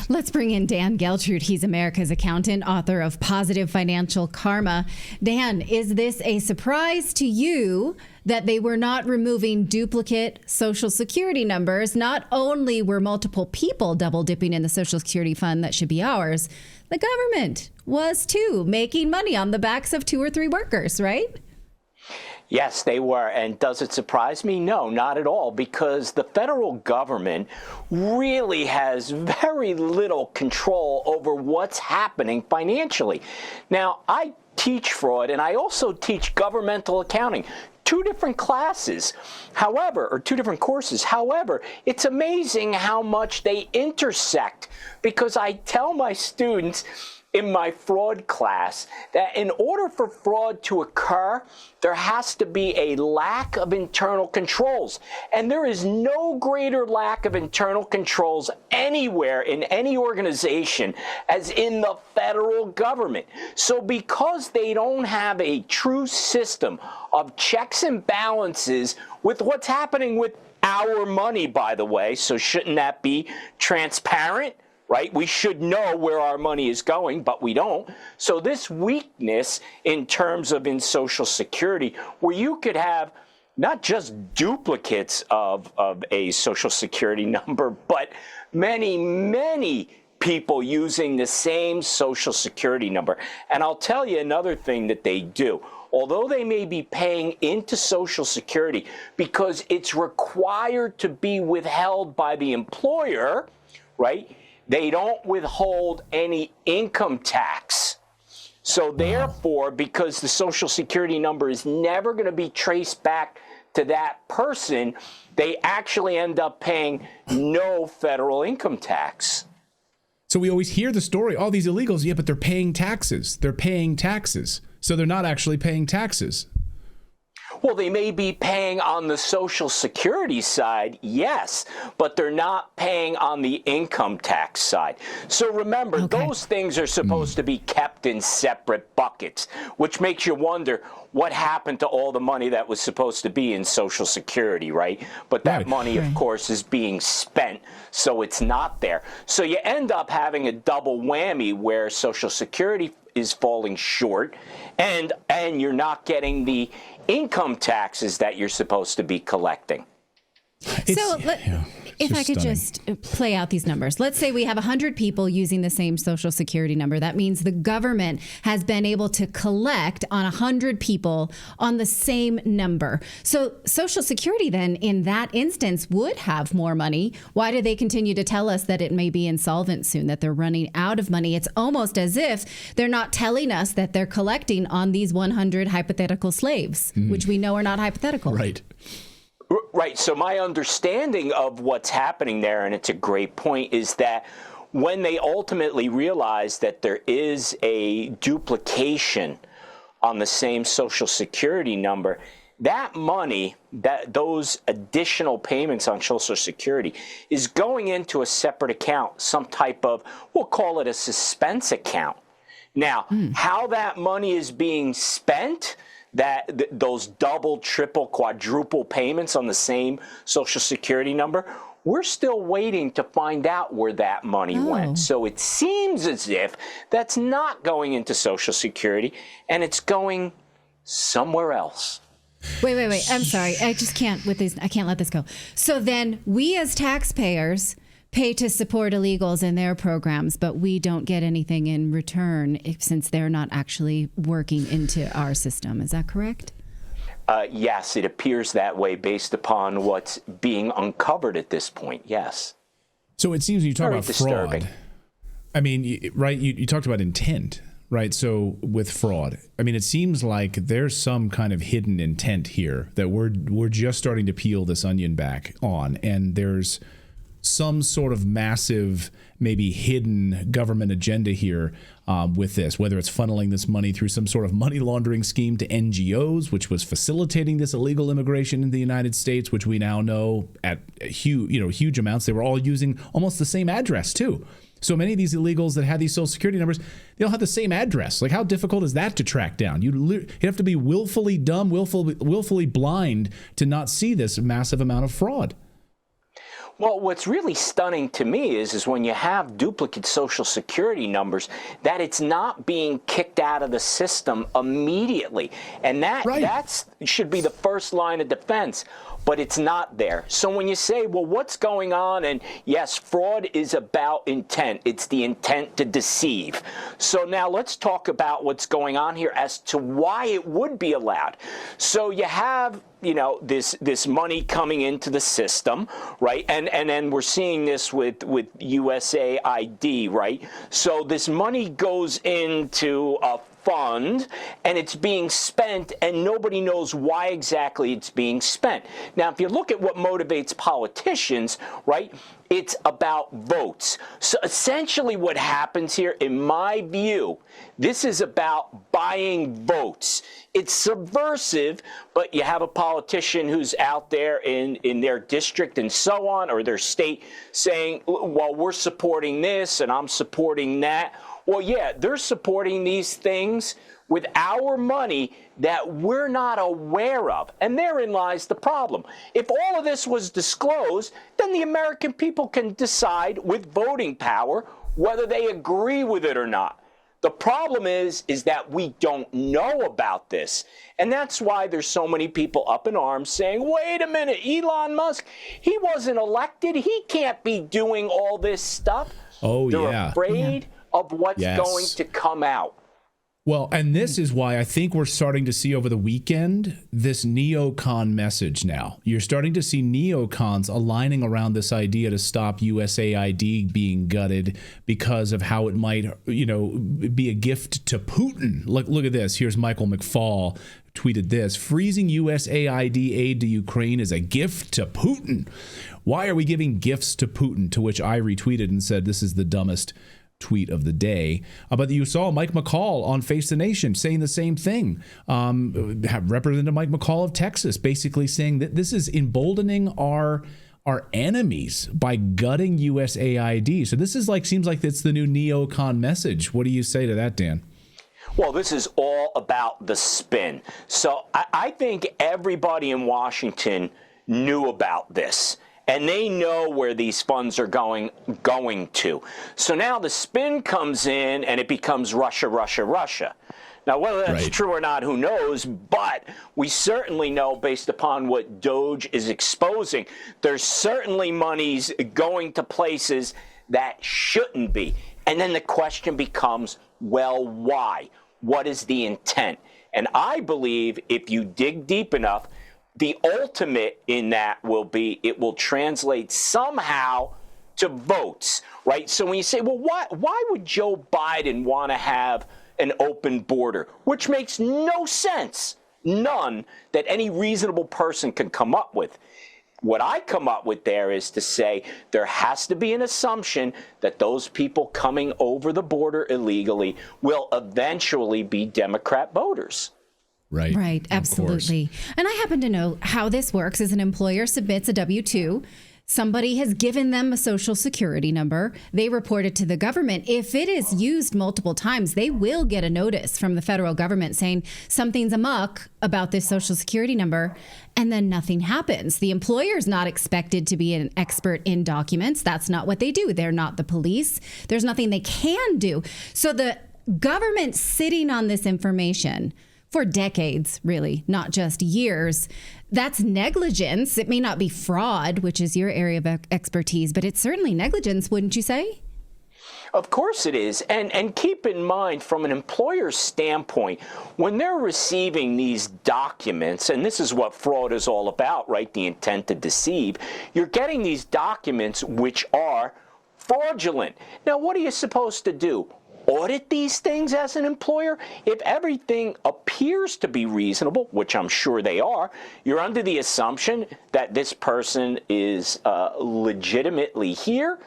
Let's bring in Dan Geltrude. He's America's accountant, author of Positive Financial Karma. Dan, is this a surprise to you that they were not removing duplicate Social Security numbers? Not only were multiple people double dipping in the Social Security fund that should be ours, the government was too, making money on the backs of 2 or 3 workers, right? Yes, they were. And does it surprise me? No, not at all, because the federal government really has very little control over what's happening financially. Now, I teach fraud and I also teach governmental accounting. 2 different classes, however, or 2 different courses. However, it's amazing how much they intersect, because I tell my students in my fraud class that in order for fraud to occur, there has to be a lack of internal controls. And there is no greater lack of internal controls anywhere in any organization as in the federal government. So because they don't have a true system of checks and balances with what's happening with our money, by the way, so shouldn't that be transparent? Right? We should know where our money is going, but we don't. So this weakness in terms of in Social Security, where you could have not just duplicates of a Social Security number, but many, many people using the same Social Security number. And I'll tell you another thing that they do. Although they may be paying into Social Security because it's required to be withheld by the employer, right? They don't withhold any income tax. So therefore, because the Social Security number is never going to be traced back to that person, they actually end up paying no federal income tax. So we always hear the story, all these illegals, yeah, but they're paying taxes. They're paying taxes. So they're not actually paying taxes. Well, they may be paying on the Social Security side, yes, but they're not paying on the income tax side. So remember, those things are supposed to be kept in separate buckets, which makes you wonder what happened to all the money that was supposed to be in Social Security, right? But that money, of course, is being spent, so it's not there. So you end up having a double whammy where Social Security is falling short, and you're not getting the income taxes that you're supposed to be collecting. If I could just play out these numbers. Let's say we have 100 people using the same Social Security number. That means the government has been able to collect on 100 people on the same number. So Social Security then, in that instance, would have more money. Why do they continue to tell us that it may be insolvent soon, that they're running out of money? It's almost as if they're not telling us that they're collecting on these 100 hypothetical slaves, which we know are not hypothetical. Right. Right. So my understanding of what's happening there, and it's a great point, is that when they ultimately realize that there is a duplication on the same Social Security number, that money, those additional payments on Social Security is going into a separate account, some type of, we'll call it a suspense account. Now, how that money is being spent, those double, triple, quadruple payments on the same Social Security number, we're still waiting to find out where that money went. So it seems as if that's not going into Social Security and it's going somewhere else. Wait. I'm sorry. I just can't with these. I can't let this go. So then we as taxpayers pay to support illegals in their programs, but we don't get anything in return since they're not actually working into our system. Is that correct? Yes, it appears that way based upon what's being uncovered at this point. Yes. So it seems when you talk about disturbing. fraud, I mean, right, you talked about intent, right? So with fraud, I mean, it seems like there's some kind of hidden intent here that we're just starting to peel this onion back on, and there's some sort of massive, maybe hidden government agenda here with this, whether it's funneling this money through some sort of money laundering scheme to NGOs, which was facilitating this illegal immigration in the United States, which we now know at huge amounts. They were all using almost the same address too. So many of these illegals that had these Social Security numbers, they all have the same address. Like, how difficult is that to track down? You'd have to be willfully dumb, willfully blind to not see this massive amount of fraud. Well, what's really stunning to me is when you have duplicate Social Security numbers, that it's not being kicked out of the system immediately. And that should be the first line of defense, but it's not there. So when you say, well, what's going on? And yes, fraud is about intent. It's the intent to deceive. So now let's talk about what's going on here as to why it would be allowed. So you have this money coming into the system, right? And then we're seeing this with USAID, right? So this money goes into a fund and it's being spent and nobody knows why exactly it's being spent. Now, if you look at what motivates politicians, right, it's about votes. So essentially what happens here, in my view, this is about buying votes. It's subversive, but you have a politician who's out there in their district and so on, or their state, saying, well, we're supporting this and I'm supporting that. Well, yeah, they're supporting these things with our money that we're not aware of. And therein lies the problem. If all of this was disclosed, then the American people can decide with voting power whether they agree with it or not. The problem is that we don't know about this. And that's why there's so many people up in arms saying, wait a minute, Elon Musk, he wasn't elected. He can't be doing all this stuff. Oh, They're afraid of what's going to come out. Well, and this is why I think we're starting to see over the weekend this neocon message now. You're starting to see neocons aligning around this idea to stop USAID being gutted because of how it might, be a gift to Putin. Look at this. Here's Michael McFaul tweeted this: freezing USAID aid to Ukraine is a gift to Putin. Why are we giving gifts to Putin? To which I retweeted and said, this is the dumbest tweet of the day. But you saw Mike McCall on Face the Nation saying the same thing. Representative Mike McCall of Texas basically saying that this is emboldening our enemies by gutting USAID. So this is seems like it's the new neocon message. What do you say to that, Dan? Well, this is all about the spin. So I think everybody in Washington knew about this. And they know where these funds are going to. So now the spin comes in and it becomes Russia, Russia, Russia. Now, whether that's true or not, who knows? But we certainly know, based upon what Doge is exposing, there's certainly monies going to places that shouldn't be. And then the question becomes, well, why? What is the intent? And I believe if you dig deep enough, the ultimate in that will be it will translate somehow to votes, right? So when you say, well, why would Joe Biden want to have an open border, which makes no sense, none, that any reasonable person can come up with. What I come up with there is to say there has to be an assumption that those people coming over the border illegally will eventually be Democrat voters. Right, absolutely. And I happen to know how this works. As an employer submits a W-2, somebody has given them a social security number. They report it to the government. If it is used multiple times, they will get a notice from the federal government saying something's amok about this social security number, and then nothing happens. The employer is not expected to be an expert in documents. That's not what they do. They're not the police. There's nothing they can do. So the government sitting on this information for decades, really, not just years, that's negligence. It may not be fraud, which is your area of expertise, but it's certainly negligence, wouldn't you say? Of course it is. And keep in mind, from an employer's standpoint, when they're receiving these documents, and this is what fraud is all about, right? The intent to deceive, you're getting these documents which are fraudulent. Now, what are you supposed to do? Audit these things as an employer? If everything appears to be reasonable, which I'm sure they are, you're under the assumption that this person is legitimately here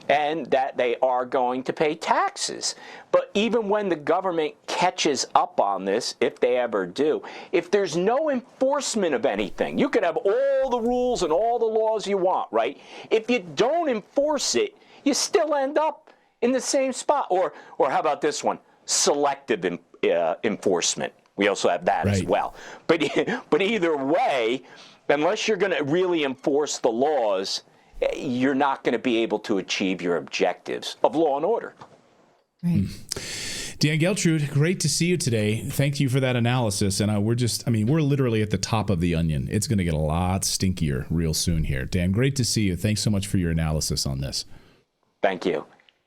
and that they are going to pay taxes. But even when the government catches up on this, if they ever do, if there's no enforcement of anything, you could have all the rules and all the laws you want, right? If you don't enforce it, you still end up in the same spot. Or how about this one? Selective enforcement. We also have that as well. But either way, unless you're going to really enforce the laws, you're not going to be able to achieve your objectives of law and order. Right. Dan Geltrude, great to see you today. Thank you for that analysis. And we're literally at the top of the onion. It's going to get a lot stinkier real soon here. Dan, great to see you. Thanks so much for your analysis on this. Thank you.